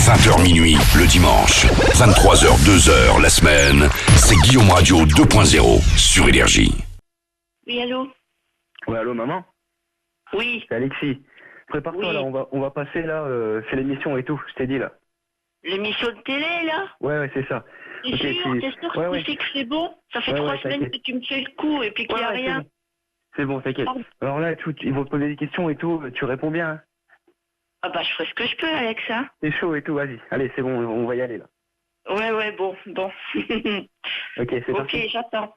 20h minuit le dimanche, 23h 2h la semaine, c'est Guillaume Radio 2.0 sur Énergie. Oui, allô? Ouais, allô, maman? Oui. C'est Alexis. Prépare-toi, Oui. là, on va passer, là, c'est l'émission et tout, je t'ai dit, là. L'émission de télé, là? Ouais, c'est ça. T'es Ok, sûr? T'es sûr que ouais. tu sais que c'est bon? Ça fait Ouais, 3 ouais, semaines t'inquiète. que tu me fais le coup et puis qu'il n'y a Ouais, rien. c'est bon, t'inquiète. Pardon. Alors là, ils vont te poser des questions et tout, tu réponds bien, hein. Ah bah, je ferai ce que je peux avec ça. T'es chaud et tout, vas-y. Allez, c'est bon, on va y aller, là. Ouais, bon. Ok, c'est Ok, parti. j'attends.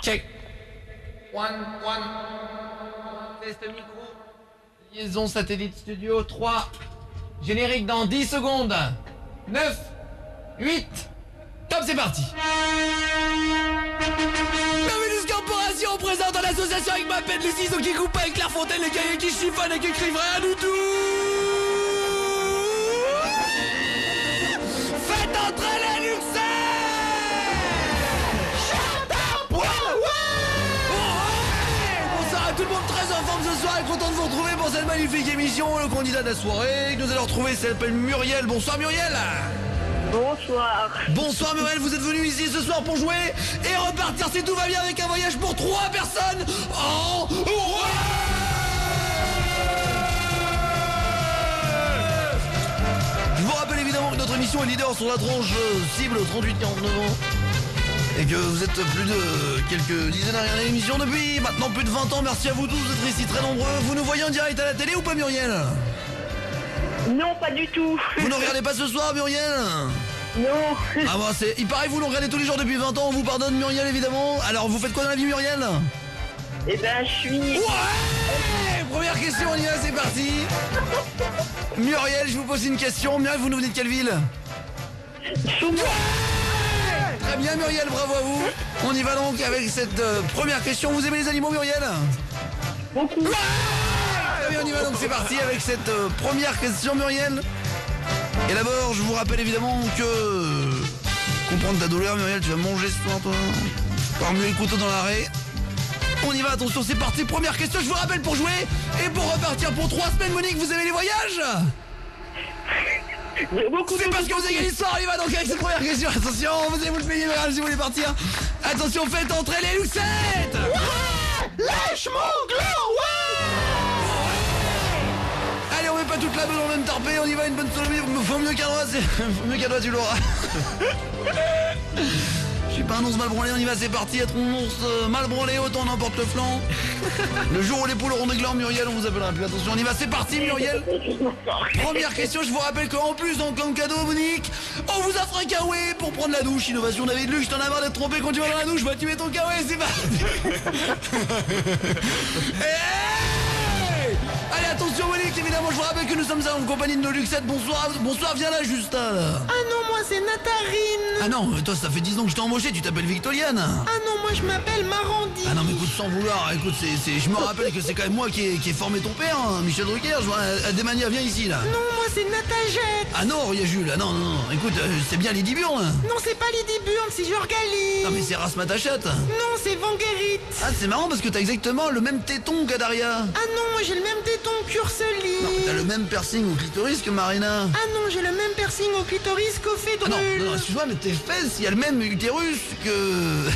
Check. One. Test micro. Liaison satellite studio 3. Générique dans 10 secondes. 9. 8. Top, c'est parti. Bienvenue Corporation présente en association avec Mapette, les ciseaux qui coupent avec Clairefontaine, les cahiers qui chiffonnent et qui écrivent rien du tout. Faites entrer les luxes. Bonsoir à tout le monde, très en forme ce soir et content de vous retrouver pour cette magnifique émission. Le candidat de la soirée que nous allons retrouver s'appelle Muriel. Bonsoir Muriel. Bonsoir. Bonsoir Muriel, vous êtes venu ici ce soir pour jouer et repartir si tout va bien avec un voyage pour 3 personnes en Je vous rappelle évidemment que notre émission est leader sur la tranche cible 38-49 ans et que vous êtes plus de quelques dizaines à regarder l'émission depuis maintenant plus de 20 ans. Merci à vous tous d'être ici très nombreux. Vous nous voyez en direct à la télé ou pas Muriel? Non, pas du tout. Vous ne regardez pas ce soir Muriel? Non. Ah bah c'est... Il paraît que vous le regardez tous les jours depuis 20 ans, on vous pardonne Muriel évidemment. Alors vous faites quoi dans la vie Muriel? Eh ben, je suis... Ouais. Première question, on y va, c'est parti. Muriel, je vous pose une question. Muriel, vous nous venez de quelle ville? Très bien Muriel, bravo à vous. On y va donc avec cette première question. Vous aimez les animaux Muriel? Beaucoup. Très bien, on y va donc, c'est parti avec cette première question Muriel. Et d'abord, je vous rappelle évidemment que... Comprendre ta douleur Muriel, tu vas manger ce soir toi. Par mieux le couteau dans l'arrêt. On y va, attention, c'est parti. Première question, je vous rappelle pour jouer et pour repartir pour 3 semaines. Monique, vous aimez les voyages? C'est parce que vous avez gagné ce soir. On y va donc avec cette première question. Attention, vous allez vous le payer si vous voulez partir. Attention, faites entrer les lucettes. Lâche mon gland, Allez, on met pas toute la meule dans le même tarpé, on y va, une bonne sodomie, faut mieux qu'un doigt, tu l'auras. Je suis pas un ours mal branlé, on y va, c'est parti, être un ours mal branlé, autant on emporte le flanc. Le jour où les poules auront des glands, Muriel, on vous appellera plus. Attention, on y va, c'est parti, Muriel. Première question, je vous rappelle qu'en plus, dans comme cadeau, Monique, on vous offre un kawaii pour prendre la douche. Innovation David Luc, t'en as marre d'être trompé quand tu vas dans la douche, bah tu mets ton kawaii, c'est parti. Allez, attention Monique, évidemment, je vous rappelle que nous sommes en compagnie de nos luxettes. Bonsoir, viens là, Justin. Là. Ah non, moi c'est Natharine. Ah non, toi, ça fait 10 ans que je t'ai embauché, tu t'appelles Victoriane. Ah non, moi je m'appelle Marandi. Ah non, mais écoute, sans vouloir, écoute, je me rappelle que c'est quand même moi qui ai formé ton père, hein, Michel Drucker. Je vois, Adémania, viens ici, là. Non, moi c'est Natagette. Ah non, il y a Jules, ah non, écoute, c'est bien Lydie Burn. Non, c'est pas Lydie Burn, c'est Jorgali. Non, mais c'est Rasmatachette. Non, c'est Vanguerit. Ah, c'est marrant parce que t'as exactement le même téton qu'Adaria. Ah non, moi j'ai le même téton qu'Urseli. Non, t'as le même piercing au clitoris que Marina. Ah non, j'ai le même piercing au clitoris qu'au Ah non, fédrule. excuse-moi, mais tes fesses, il y a le même utérus que...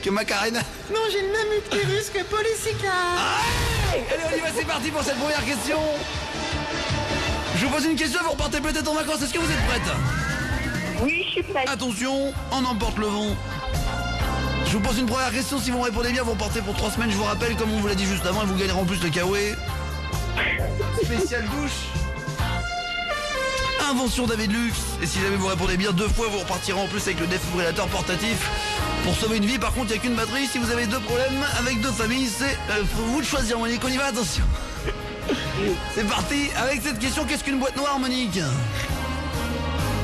que Macarena. Non, j'ai le même utérus que Polycycla. Allez, on y va, c'est parti pour cette première question. Je vous pose une question, vous repartez peut-être en vacances, est-ce que vous êtes prête? Oui, je suis prête. Attention, on emporte le vent. Je vous pose une première question, si vous répondez bien, vous repartez pour 3 semaines, je vous rappelle, comme on vous l'a dit juste avant, et vous gagnerez en plus le kawaii. Spécial douche. Invention David Lux. Et si jamais vous répondez bien 2 fois, vous repartirez en plus avec le défibrillateur portatif pour sauver une vie. Par contre, il n'y a qu'une batterie. Si vous avez 2 problèmes avec 2 familles, c'est vous de choisir, Monique. On y va, attention. C'est parti. Avec cette question, qu'est-ce qu'une boîte noire, Monique?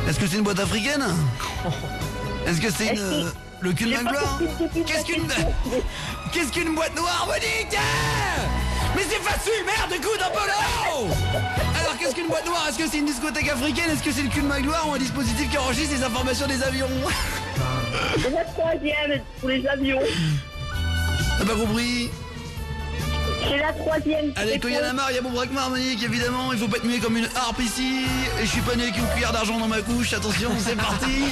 Est-ce que c'est une boîte africaine? Est-ce que c'est une... le cul de Magloire? Qu'est-ce qu'une boîte noire, Monique? Mais c'est facile, merde, écoute un peu là-haut. Alors qu'est-ce qu'une boîte noire? Est-ce que c'est une discothèque africaine? Est-ce que c'est le cul de Magloire ou un dispositif qui enregistre les informations des avions? C'est la troisième pour les avions. T'as pas compris? C'est la troisième. Allez, c'est quand il y en a quoi? marre, il y a mon braquemar, Monique, évidemment. Il faut pas être muet comme une harpe ici. Et je suis pas né avec une cuillère d'argent dans ma couche. Attention, c'est parti.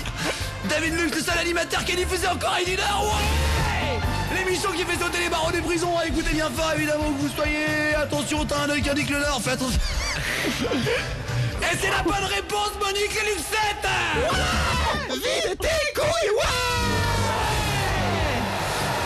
David Lux, le seul animateur qui est diffusé en Corée du Nord. Ouais, l'émission qui fait sauter les barreaux des prisons. Écoutez bien fort, évidemment, que vous soyez. Attention, t'as un œil qui indique le Nord. Fais attention. Et c'est la bonne réponse, Monique et Luxette. Vide tes couilles,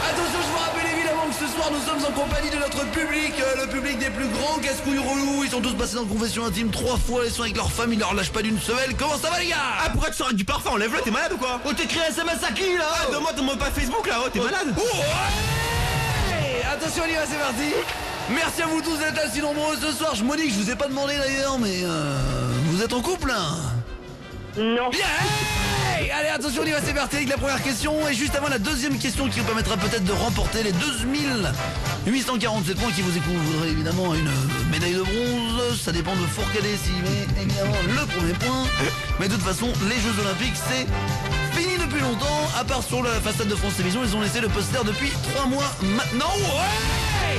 Attention, je vous rappelle évidemment que ce soir nous sommes en compagnie de notre public, le public des plus grands casse-couilles relous. Ils sont tous passés dans confession intime 3 fois, ils sont avec leur femme, ils leur lâchent pas d'une semelle. Comment ça va les gars? Ah, pourquoi tu sors avec du parfum? Enlève-le, t'es malade ou quoi? Oh, t'es créé SMS à qui là? Ah, donne-moi ton mot pas Facebook là, oh, t'es malade? Oh, ouais. Attention, on y va, c'est parti. Merci à vous tous d'être là si nombreux ce soir. Monique, je vous ai pas demandé d'ailleurs, mais vous êtes en couple hein? Non. Bien. Hey, allez, attention, on y va, c'est parti avec la première question. Et juste avant la deuxième question qui vous permettra peut-être de remporter les 2847 points qui vous écouvriront évidemment une médaille de bronze. Ça dépend de Fourcadet s'il met évidemment le premier point. Mais de toute façon, les Jeux Olympiques, c'est fini depuis longtemps. À part sur la façade de France Télévisions, ils ont laissé le poster depuis 3 mois maintenant. Ouais.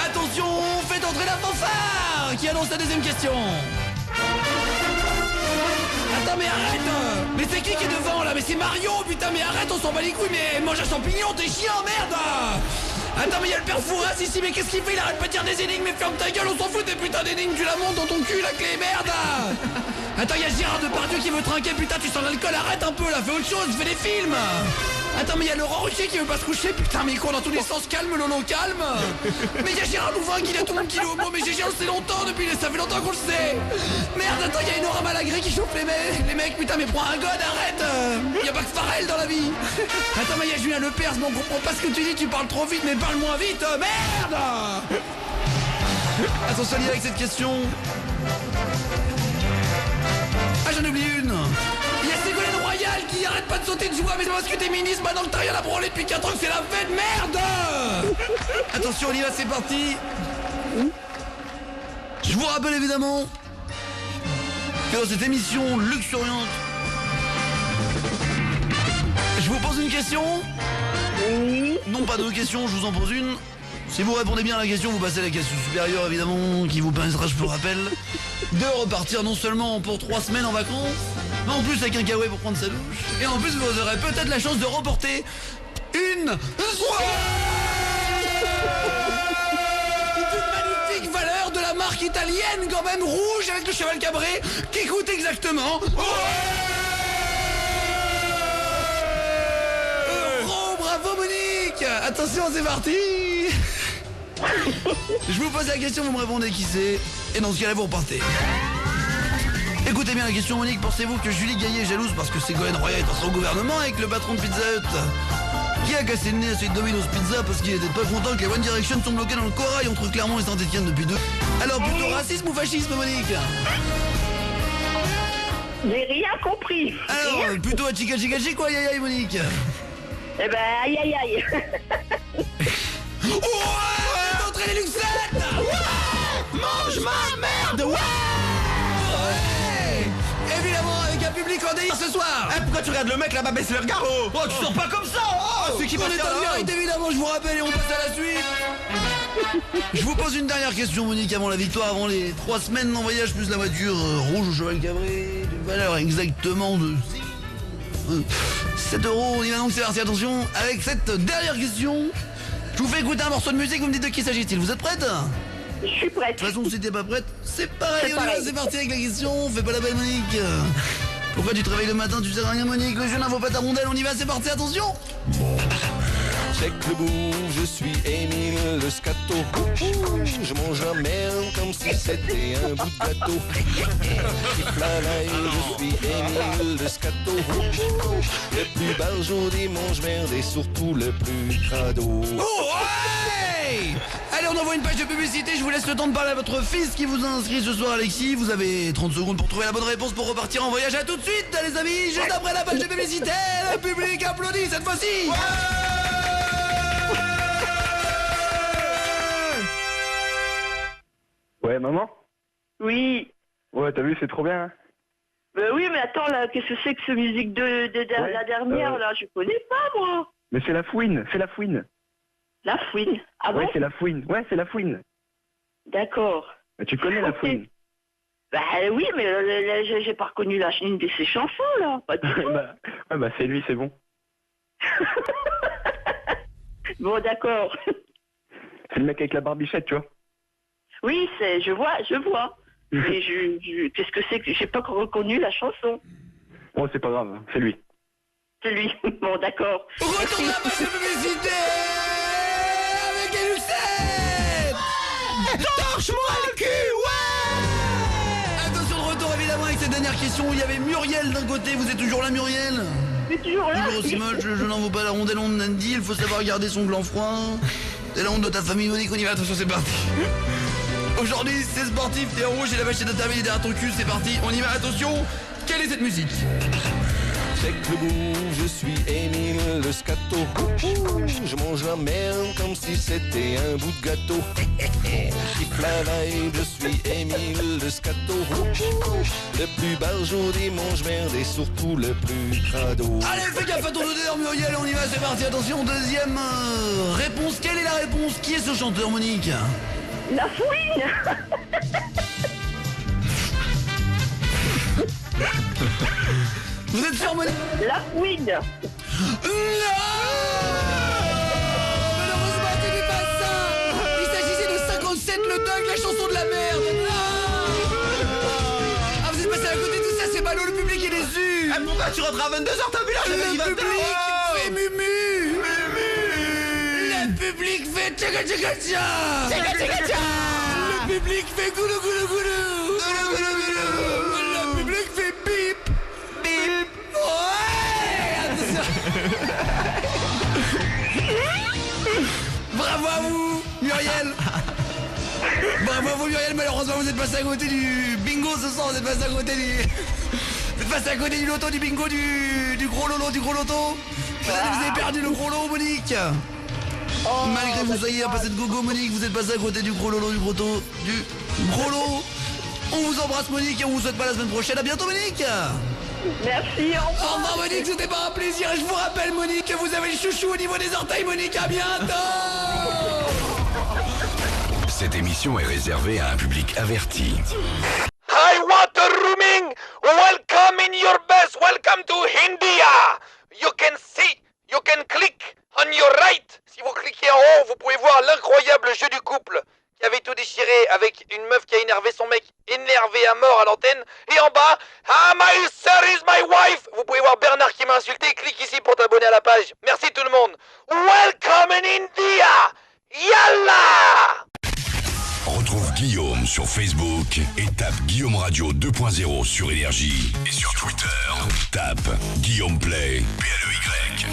Attention, faites entrer la fanfare qui annonce la deuxième question. Attends mais arrête. Mais c'est qui est devant là? Mais c'est Mario, putain, mais arrête, on s'en bat les couilles. Mais mange un champignon, t'es chiant, merde. Attends mais y'a le père Fouras ici, mais qu'est-ce qu'il fait? Il arrête pas de dire des énigmes, mais ferme ta gueule, on s'en fout des putains d'énigmes. Tu la montes dans ton cul la clé, merde. Attends, y'a Gérard Depardieu qui veut trinquer, putain, tu sens l'alcool, arrête un peu là, fais autre chose, fais des films. Attends mais y'a Laurent Ruquier qui veut pas se coucher, putain mais il court dans tous les sens, calme Lolo, calme. Mais y'a Gérard Louvain qui a tout le monde qui est au mot, mais Gégé on le sait longtemps, ça fait longtemps qu'on le sait. Merde, attends, y'a Nora Malagré qui chauffe les mecs, putain mais prends un god, arrête. Y'a pas que Farrell dans la vie. Attends mais y'a Julien Lepers, mais on comprend pas ce que tu dis, tu parles trop vite, mais parle moins vite, merde. Attention, avec cette question. Ah, j'en oublie une. Il y a Ségolène Royal qui arrête pas de sauter de joie, mais c'est parce que t'es ministre, maintenant que t'as rien à branler depuis 4 ans que c'est la fête, merde. Attention, on y va, c'est parti. Je vous rappelle évidemment que dans cette émission luxuriante, je vous pose une question. Oui. Non, pas deux questions, je vous en pose une. Si vous répondez bien à la question, vous passez à la question supérieure évidemment, qui vous permettra, je vous le rappelle, de repartir non seulement pour 3 semaines en vacances, mais en plus avec un kawaii pour prendre sa douche. Et en plus vous aurez peut-être la chance de remporter une soirée d'une magnifique valeur de la marque italienne quand même, rouge avec le cheval cabré, qui coûte exactement... Oh, bravo Monique. Attention, c'est parti. Je vous pose la question, vous me répondez qui c'est. Et dans ce cas-là, vous repartez. Écoutez bien la question, Monique. Pensez-vous que Julie Gaillet est jalouse parce que Ségolène Royal est dans son gouvernement avec le patron de Pizza Hut qui a cassé le nez à celui de Domino's Pizza parce qu'il était pas content que les One Direction sont bloqués dans le corail entre Clermont et Saint-Etienne depuis 2. Alors plutôt racisme ou fascisme, Monique? J'ai rien compris. Alors plutôt à chica quoi, aïe aïe Monique. Eh ben, aïe aïe aïe. Ouais, d'entrer les Luxettes. Ouais, mange ma merde. Ouais. Évidemment avec un public en délire ce soir. Eh, pourquoi tu regardes le mec là-bas? Baisse le regard, oh! Oh, tu sors pas comme ça. Oh, c'est qui on va est faire en là? direct évidemment, je vous rappelle, et on passe à la suite. Je vous pose une dernière question, Monique, avant la victoire, avant les 3 semaines en voyage plus la voiture rouge au cheval cabré, d'une valeur exactement de 7 €. On y va donc, c'est parti, attention. Avec cette dernière question, je vous fais écouter un morceau de musique, vous me dites de qui s'agit-il. Vous êtes prête? Je suis prête. De toute façon, si t'es pas prête, c'est pareil. C'est On y va, pareil. c'est parti avec la question. Fais pas la belle, Monique. Pourquoi tu te réveilles le matin, tu sais rien, Monique? Le jeu n'en vaut pas ta rondelle. On y va, c'est parti, attention. Check le bout, je suis Émile le scato. Je mange la merde comme si c'était un bout de gâteau. Je suis Émile le scato. Le plus barjot des mange-merde et surtout le plus crado. Oh, ouais. Allez, on envoie une page de publicité. Je vous laisse le temps de parler à votre fils qui vous a inscrit ce soir, Alexis. Vous avez 30 secondes pour trouver la bonne réponse pour repartir en voyage. À tout de suite, les amis. Juste après la page de publicité, le public applaudit cette fois-ci. Ouais, maman? Oui. Ouais, t'as vu, c'est trop bien. Hein. Ben oui, mais attends, là, qu'est-ce que c'est que ce musique de Ouais, la dernière, là? Je connais pas, moi. Mais c'est la fouine, c'est la fouine. La fouine. Ah bon? Ouais, c'est la fouine. Ouais, c'est la fouine. D'accord. Tu connais la Ok. fouine? Bah oui, mais j'ai pas reconnu une de ses chansons, là. Pas du tout. Ouais, bah c'est lui, c'est bon. Bon, d'accord. C'est le mec avec la barbichette, tu vois. Oui, je vois. Mais qu'est-ce que c'est que j'ai pas reconnu la chanson? Oh, c'est pas grave, c'est lui. C'est lui. Bon, d'accord. Retour de la page de publicité avec Eluxet. Torche-moi le cul, ouais. Attention de retour évidemment avec cette dernière question. Il y avait Muriel d'un côté. Vous êtes toujours là, Muriel? C'est toujours là. Toujours aussi moche, je n'en vaux pas la rondelle, on a dit, il faut savoir garder son gland froid. C'est la honte de ta famille, Monique, on y va, attention, c'est parti. Aujourd'hui, c'est sportif, t'es en rouge et la machine à terminer derrière ton cul, c'est parti, on y va, attention. Quelle est cette musique? Check le bout, je suis Émile le scato. Je mange la merde comme si c'était un bout de gâteau. Kiffe la vibe, je suis Émile le scato. Le plus barjot des mange-merde et surtout le plus crado. Allez, fais gaffe à ton odeur, Muriel, on y va, c'est parti, attention, deuxième réponse. Quelle est la réponse? Qui est ce chanteur, Monique? La fouine. Vous êtes sûr, Monique? La fouine. Non! Malheureusement, tu dis pas ça! Il s'agissait de 57, le Doug, la chanson de la merde! Non! Ah, vous êtes passé à côté de tout ça, c'est ballot, le public est déçu! Eh, pourquoi tu rentres à 22h, t'as vu là? J'avais dit Le 22h. public fait mumu! Le public fait tchaga tchaga tcha! Tchaga tchaga tcha. Le public fait goulou goulou goulou! Le public fait bip! Bip! Ouais! Attention! Bravo à vous, Muriel! Bravo à vous, Muriel, malheureusement vous êtes passé à côté du bingo ce soir, vous êtes passé à côté du... Vous êtes passé à côté du loto, du bingo, du gros lolo, du gros loto. Vous avez perdu le gros lot, Monique. Malgré que vous soyez un passé de gogo, Monique, vous êtes passé à côté du gros lolo, du gros lot, du gros lot. On vous embrasse, Monique, et on vous souhaite pas la semaine prochaine. À bientôt, Monique. Merci, Au revoir, Monique, c'était pas un plaisir. Et je vous rappelle, Monique, que vous avez le chouchou au niveau des orteils, Monique. À bientôt. Cette émission est réservée à un public averti. High water rooming, welcome in your best, welcome to India. You can see, you can click on your right. Si vous cliquez en haut, vous pouvez voir l'incroyable jeu du couple qui avait tout déchiré avec une meuf qui a énervé son mec, énervé à mort à l'antenne. Et en bas, ah, my sir is my wife. Vous pouvez voir Bernard qui m'a insulté. Clique ici pour t'abonner à la page. Merci tout le monde. Welcome in India. Yallah. Retrouve Guillaume sur Facebook et tape Guillaume Radio 2.0 sur Énergie. Et sur Twitter, tape Guillaume Play, PLEY.